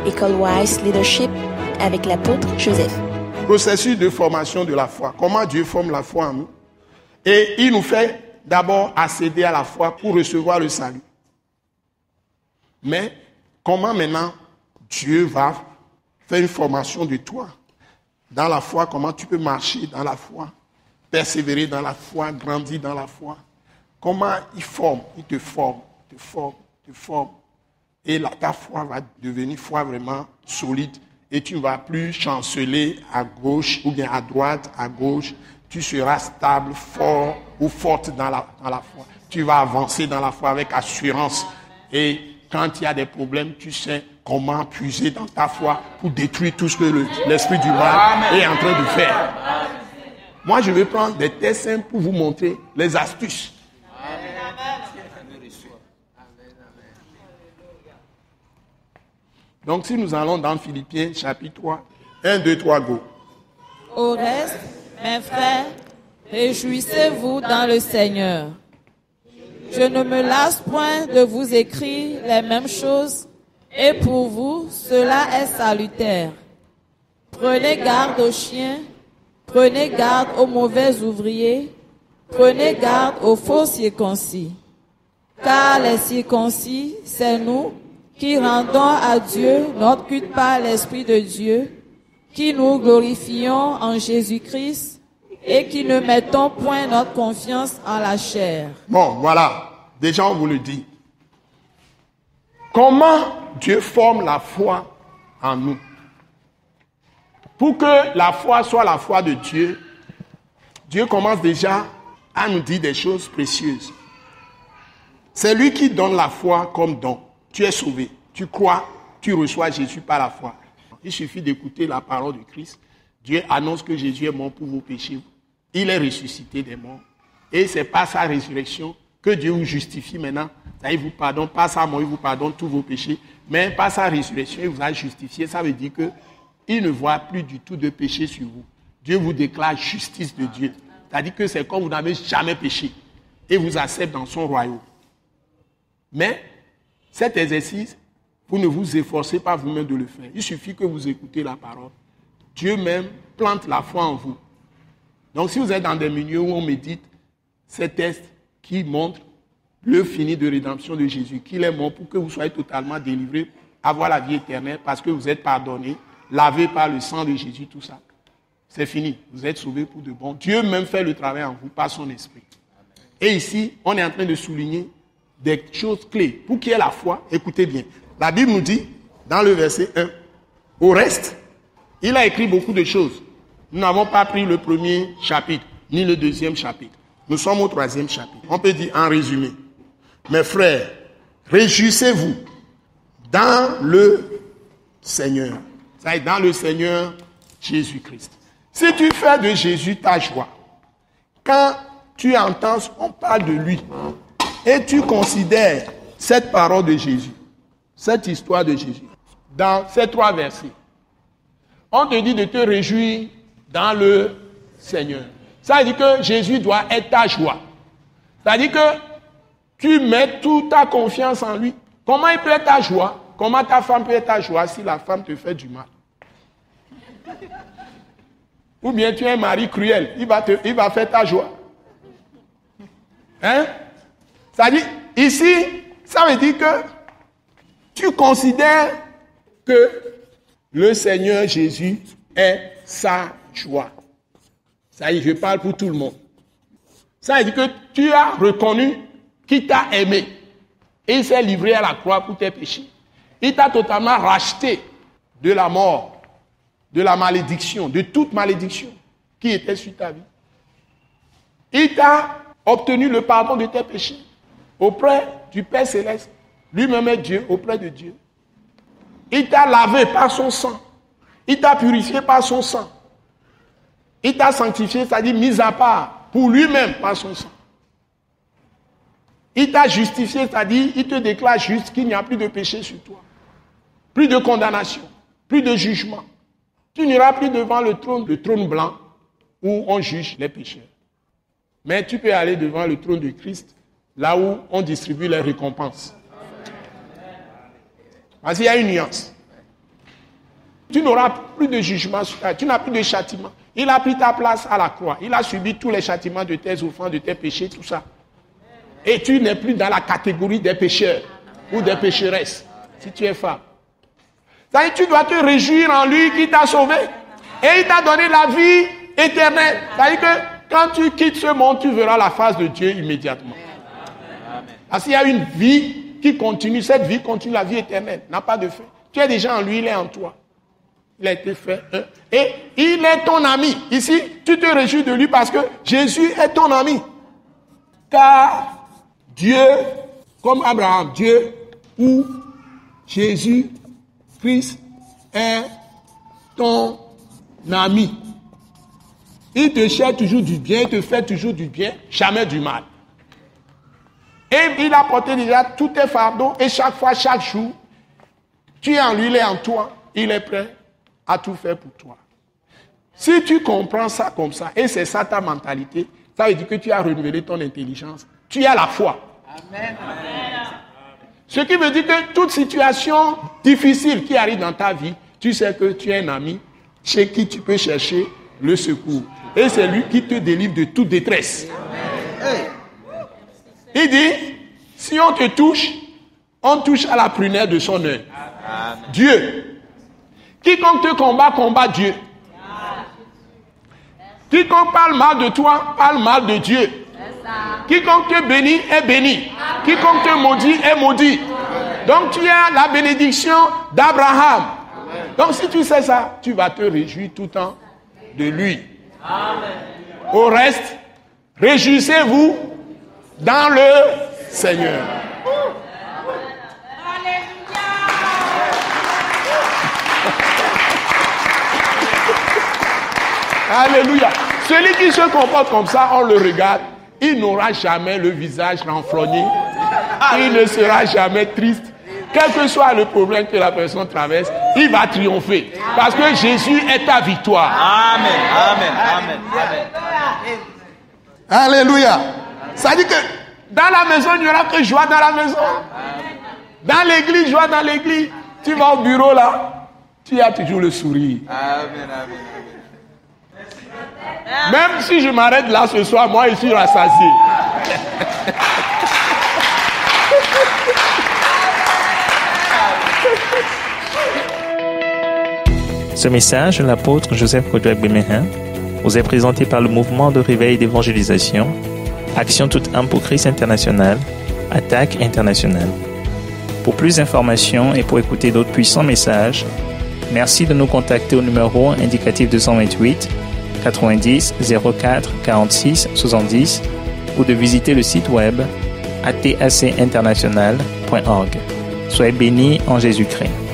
École Wise Leadership avec l'apôtre Joseph. Processus de formation de la foi. Comment Dieu forme la foi en nous. Et il nous fait d'abord accéder à la foi pour recevoir le salut. Mais comment maintenant Dieu va faire une formation de toi dans la foi, comment tu peux marcher dans la foi, persévérer dans la foi, grandir dans la foi. Comment il forme, il te forme. Et ta foi va devenir foi vraiment solide. Et tu ne vas plus chanceler à gauche ou bien à droite, à gauche. Tu seras stable, fort ou forte dans la foi. Tu vas avancer dans la foi avec assurance. Et quand il y a des problèmes, tu sais comment puiser dans ta foi pour détruire tout ce que l'esprit du mal est en train de faire. Moi, je vais prendre des tests simples pour vous montrer les astuces. Donc, si nous allons dans Philippiens, chapitre 3, 1, 2, 3, go. Au reste, mes frères, réjouissez-vous dans le Seigneur. Je ne me lasse point de vous écrire les mêmes choses, et pour vous, cela est salutaire. Prenez garde aux chiens, prenez garde aux mauvais ouvriers, prenez garde aux faux circoncis. Car les circoncis, c'est nous qui rendons à Dieu notre culte par l'Esprit de Dieu, qui nous glorifions en Jésus-Christ et qui ne mettons point notre confiance en la chair. Bon, voilà. Déjà, on vous le dit. Comment Dieu forme la foi en nous? Pour que la foi soit la foi de Dieu, Dieu commence déjà à nous dire des choses précieuses. C'est lui qui donne la foi comme don. Tu es sauvé. Tu crois, tu reçois Jésus par la foi. Il suffit d'écouter la parole de Christ. Dieu annonce que Jésus est mort pour vos péchés. Il est ressuscité des morts. Et c'est par sa résurrection que Dieu vous justifie maintenant. Il vous pardonne, par sa mort, il vous pardonne tous vos péchés. Mais par sa résurrection, il vous a justifié. Ça veut dire qu'il ne voit plus du tout de péché sur vous. Dieu vous déclare justice de Dieu. C'est-à-dire que c'est comme vous n'avez jamais péché. Et vous accepte dans son royaume. Mais cet exercice, vous ne vous efforcez pas vous-même de le faire. Il suffit que vous écoutez la parole. Dieu même plante la foi en vous. Donc si vous êtes dans des milieux où on médite ces tests qui montrent le fini de rédemption de Jésus, qu'il est mort pour que vous soyez totalement délivrés, avoir la vie éternelle parce que vous êtes pardonnés, lavés par le sang de Jésus, tout ça. C'est fini. Vous êtes sauvés pour de bon. Dieu même fait le travail en vous par son esprit. Et ici, on est en train de souligner des choses clés. Pour qu'il y ait la foi, écoutez bien. La Bible nous dit, dans le verset 1, au reste, il a écrit beaucoup de choses. Nous n'avons pas pris le premier chapitre, ni le deuxième chapitre. Nous sommes au troisième chapitre. On peut dire en résumé. Mes frères, réjouissez-vous dans le Seigneur. Ça est dans le Seigneur Jésus-Christ. Si tu fais de Jésus ta joie, quand tu entends, on parle de lui, et tu considères cette parole de Jésus, cette histoire de Jésus, dans ces 3 versets, on te dit de te réjouir dans le Seigneur. Ça veut dire que Jésus doit être ta joie. Ça veut dire que tu mets toute ta confiance en lui. Comment il peut être ta joie? Comment ta femme peut être ta joie si la femme te fait du mal? Ou bien tu es un mari cruel, il va faire ta joie. Hein? Ça veut dire, ici, ça veut dire que tu considères que le Seigneur Jésus est sa joie. Ça veut dire, je parle pour tout le monde. Ça veut dire que tu as reconnu qu'il t'a aimé. Et il s'est livré à la croix pour tes péchés. Il t'a totalement racheté de la mort, de la malédiction, de toute malédiction qui était sur ta vie. Il t'a obtenu le pardon de tes péchés auprès du Père Céleste. Lui-même est Dieu auprès de Dieu. Il t'a lavé par son sang. Il t'a purifié par son sang. Il t'a sanctifié, c'est-à-dire mis à part pour lui-même par son sang. Il t'a justifié, c'est-à-dire il te déclare juste qu'il n'y a plus de péché sur toi. Plus de condamnation, plus de jugement. Tu n'iras plus devant le trône blanc où on juge les pécheurs. Mais tu peux aller devant le trône de Christ, là où on distribue les récompenses. Parce qu'il y a une nuance. Tu n'auras plus de jugement sur toi. Tu n'as plus de châtiment. Il a pris ta place à la croix. Il a subi tous les châtiments de tes offenses, de tes péchés, tout ça. Et tu n'es plus dans la catégorie des pécheurs ou des pécheresses, si tu es femme. C'est-à-dire que tu dois te réjouir en lui qui t'a sauvé. Et il t'a donné la vie éternelle. C'est-à-dire que quand tu quittes ce monde, tu verras la face de Dieu immédiatement. Parce qu'il y a une vie qui continue. Cette vie continue, la vie éternelle. N'a pas de fin. Tu es déjà en lui, il est en toi. Il a été fait. Et il est ton ami. Ici, tu te réjouis de lui parce que Jésus est ton ami. Car Dieu, comme Abraham, Dieu ou Jésus, Christ est ton ami. Il te cherche toujours du bien, il te fait toujours du bien, jamais du mal. Et il a porté déjà tous tes fardeaux et chaque fois, chaque jour, tu es en lui, il est en toi, il est prêt à tout faire pour toi. Si tu comprends ça comme ça, et c'est ça ta mentalité, ça veut dire que tu as renouvelé ton intelligence. Tu as la foi. Amen. Ce qui veut dire que toute situation difficile qui arrive dans ta vie, tu sais que tu es un ami chez qui tu peux chercher le secours. Et c'est lui qui te délivre de toute détresse. Amen. Il dit, si on te touche, on touche à la prunelle de son œil. Dieu. Quiconque te combat, combat Dieu. Quiconque parle mal de toi, parle mal de Dieu. Quiconque te bénit est béni. Quiconque te maudit est maudit. Donc tu as la bénédiction d'Abraham. Donc si tu sais ça, tu vas te réjouir tout le temps de lui. Au reste, réjouissez-vous dans le Seigneur. Alléluia. Celui qui se comporte comme ça, on le regarde, il n'aura jamais le visage renfrogné. Il ne sera jamais triste. Quel que soit le problème que la personne traverse, il va triompher. Parce que Jésus est ta victoire. Amen, amen, amen, amen. Alléluia. Ça dit que dans la maison, il n'y aura que joie dans la maison. Dans l'église, joie dans l'église. Tu vas au bureau là, tu as toujours le sourire. Amen, amen. Même si je m'arrête là ce soir, moi je suis rassasié. Ce message de l'apôtre Joseph Kodouak Bemehin vous est présenté par le mouvement de réveil et d'évangélisation, Action toute âme pour Christ international, Attaque internationale. Pour plus d'informations et pour écouter d'autres puissants messages, merci de nous contacter au numéro indicatif 228 90 04 46 70 ou de visiter le site web atacinternational.org. Soyez bénis en Jésus-Christ.